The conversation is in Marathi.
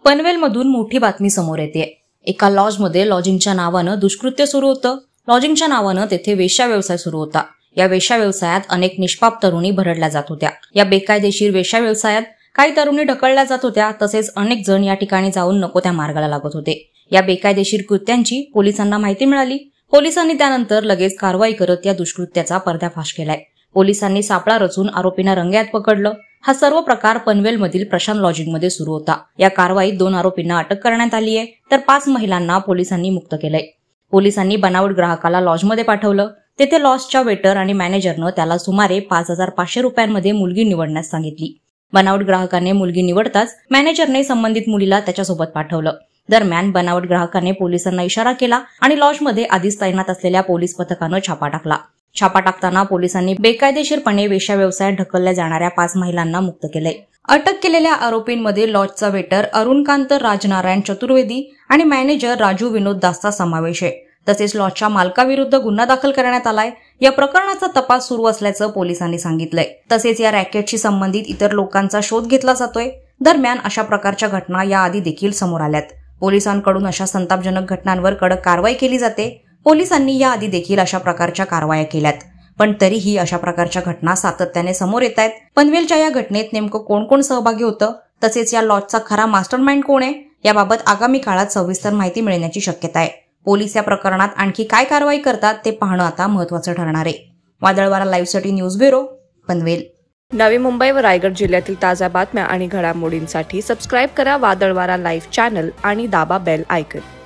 पनवेलमधून मोठी बातमी समोर येते। एका लॉजमध्ये लॉजिंगच्या नावानं दुष्कृत्य सुरू होतं। लॉजिंगच्या नावानं तेथे वेश्या व्यवसाय सुरू होता। या वेश्या व्यवसायात अनेक निष्पाप तरुणी भरडल्या जात होत्या। या बेकायदेशीर वेश्या व्यवसायात काही तरुणी ढकलल्या जात होत्या, तसेच अनेक जण या ठिकाणी जाऊन नको त्या मार्गाला लागत होते। या बेकायदेशीर कृत्यांची पोलिसांना माहिती मिळाली। पोलिसांनी त्यानंतर लगेच कारवाई करत या दुष्कृत्याचा पर्दाफाश केलाय। पोलिसांनी सापळा रचून आरोपींना रंगेहात पकडलं। हा सर्व प्रकार पनवेलमधील प्रशांत लॉजिंगमध्ये सुरू होता। या कारवाईत 2 आरोपींना अटक करण्यात आली आहे, तर 5 महिलांना पोलिसांनी मुक्त केलंय। पोलिसांनी बनावट ग्राहकाला लॉजमध्ये पाठवलं। तेथे लॉजच्या वेटर आणि मॅनेजरनं त्याला सुमारे 5,500 रुपयांमध्ये मुलगी निवडण्यास सांगितली। बनावट ग्राहकाने मुलगी निवडताच मॅनेजरने संबंधित मुलीला त्याच्यासोबत पाठवलं। दरम्यान बनावट ग्राहकाने पोलिसांना इशारा केला आणि लॉजमध्ये आधीच तैनात असलेल्या पोलीस पथकानं छापा टाकला। छापा टाकताना पोलिसांनी बेकायदेशीरपणे वेश्या व्यवसायात ढकलल्या जाणाऱ्या 5 महिलांना मुक्त केलंय। अटक केलेल्या आरोपींमध्ये लॉजचा वेटर अरुणकांत राजनारायण चतुर्वेदी आणि मॅनेजर राजू विनोद दासचा समावेश आहे। तसेच लॉजच्या मालकाविरुद्ध गुन्हा दाखल करण्यात आलाय। या प्रकरणाचा तपास सुरू असल्याचं पोलिसांनी सांगितलंय। तसेच या रॅकेटशी संबंधित इतर लोकांचा शोध घेतला जातोय। दरम्यान अशा प्रकारच्या घटना याआधी देखील समोर आल्यात। पोलिसांकडून अशा संतापजनक घटनांवर कडक कारवाई केली जाते। पोलिसांनी याआधी देखील अशा प्रकारच्या कारवाया केल्यात, पण तरीही अशा प्रकारच्या घटना सातत्याने समोर येत आहेत। पनवेलच्या या घटनेत नेमकं कोण कोण सहभागी होतं, तसेच या लॉजचा खरा मास्टरमाइंड कोण आहे, याबाबत आगामी काळात सविस्तर माहिती मिळण्याची शक्यता आहे। पोलीस या प्रकरणात आणखी काय कारवाई करतात ते पाहणं आता महत्त्वाचं ठरणार आहे। वादळवारा लाईव्हसाठी न्यूज ब्युरो, पनवेल। नवी मुंबई व रायगड जिल्ह्यातील ताज्या बातम्या आणि घडामोडींसाठी सबस्क्राईब करा वादळवारा लाईव्ह चॅनल आणि दाबा बेल आयकॉन।